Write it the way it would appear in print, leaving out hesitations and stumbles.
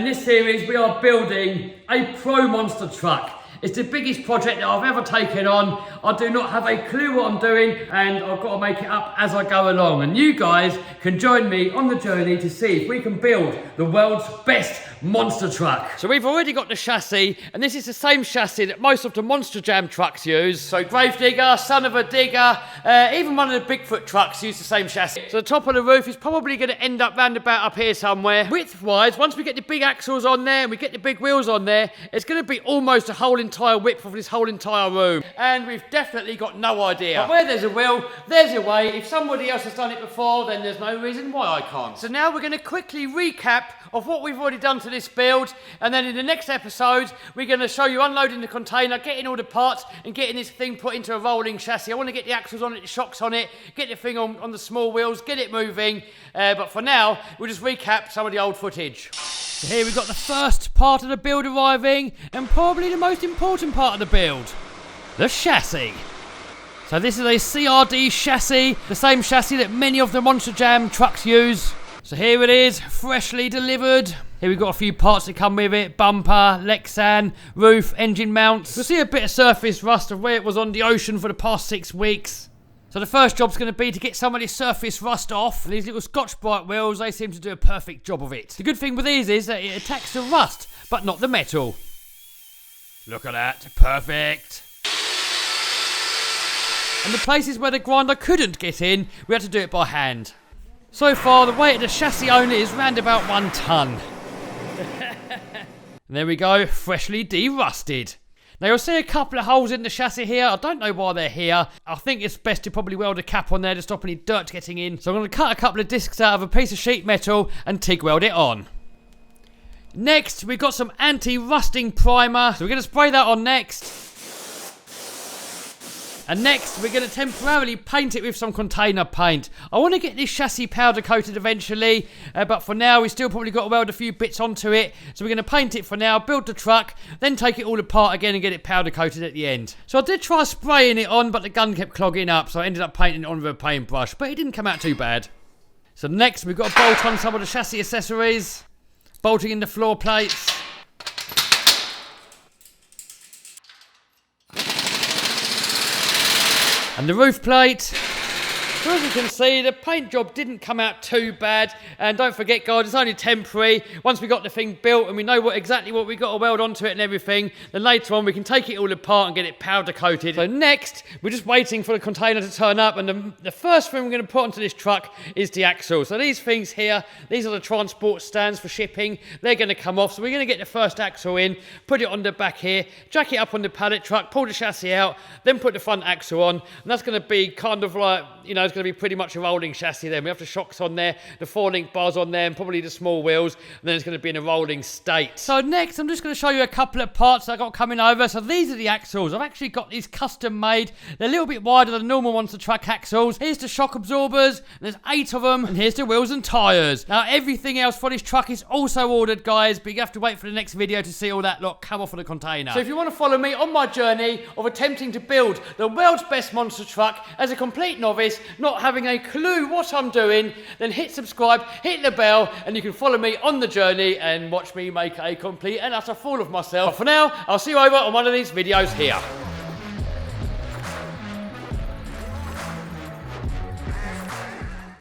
In this series, we are building a pro monster truck. It's the biggest project that I've ever taken on. I do not have a clue what I'm doing, and I've got to make it up as I go along. And you guys can join me on the journey to see if we can build the world's best monster truck. So we've already got the chassis, and this is the same chassis that most of the Monster Jam trucks use. So Gravedigger, Son of a Digger, even one of the Bigfoot trucks use the same chassis. So the top of the roof is probably going to end up round about up here somewhere. Width-wise, once we get the big axles on there and we get the big wheels on there, it's going to be almost a whole entire width of this whole entire room. And we've definitely got no idea. But where there's a will, there's a way. If somebody else has done it before, then there's no reason why I can't. So now we're going to quickly recap of what we've already done to this build, and then in the next episode we're going to show you unloading the container, getting all the parts and getting this thing put into a rolling chassis. I want to get the axles on it, the shocks on it, get the thing on the small wheels, get it moving, but for now we'll just recap some of the old footage. So here we've got the first part of the build arriving, and probably the most important part of the build, the chassis. So this is a CRD chassis, the same chassis that many of the Monster Jam trucks use. So here it is, freshly delivered. Here we've got a few parts that come with it. Bumper, Lexan, roof, engine mounts. You'll see a bit of surface rust of where it was on the ocean for the past 6 weeks. So the first job's going to be to get some of this surface rust off. And these little Scotch-Brite wheels, they seem to do a perfect job of it. The good thing with these is that it attacks the rust, but not the metal. Look at that, perfect. And the places where the grinder couldn't get in, we had to do it by hand. So far, the weight of the chassis only is round about 1 tonne. And there we go, freshly de-rusted. Now you'll see a couple of holes in the chassis here. I don't know why they're here. I think it's best to probably weld a cap on there to stop any dirt getting in. So I'm going to cut a couple of discs out of a piece of sheet metal and TIG weld it on. Next, we've got some anti-rusting primer. So we're going to spray that on next. And next, we're going to temporarily paint it with some container paint. I want to get this chassis powder coated eventually, but for now, we've still probably got to weld a few bits onto it. So we're going to paint it for now, build the truck, then take it all apart again and get it powder coated at the end. So I did try spraying it on, but the gun kept clogging up, so I ended up painting it on with a paintbrush, but it didn't come out too bad. So next, we've got to bolt on some of the chassis accessories, bolting in the floor plates. And the roof plate. So as you can see, the paint job didn't come out too bad. And don't forget, guys, it's only temporary. Once we got the thing built and we know exactly what we got to weld onto it and everything, then later on we can take it all apart and get it powder coated. So next, we're just waiting for the container to turn up, and the first thing we're going to put onto this truck is the axle. So these things here, these are the transport stands for shipping. They're going to come off. So we're going to get the first axle in, put it on the back here, jack it up on the pallet truck, pull the chassis out, then put the front axle on. And that's going to be kind of like, you know, it's going to be pretty much a rolling chassis then. We have the shocks on there, the 4-link bars on there, and probably the small wheels, and then it's going to be in a rolling state. So next, I'm just going to show you a couple of parts that I got coming over. So these are the axles. I've actually got these custom made. They're a little bit wider than normal Monster Truck axles. Here's the shock absorbers. There's 8 of them, and here's the wheels and tyres. Now, everything else for this truck is also ordered, guys, but you have to wait for the next video to see all that lot come off of the container. So if you want to follow me on my journey of attempting to build the world's best monster truck as a complete novice, not having a clue what I'm doing, then hit subscribe, hit the bell, and you can follow me on the journey and watch me make a complete and utter fool of myself. But for now, I'll see you over on one of these videos here.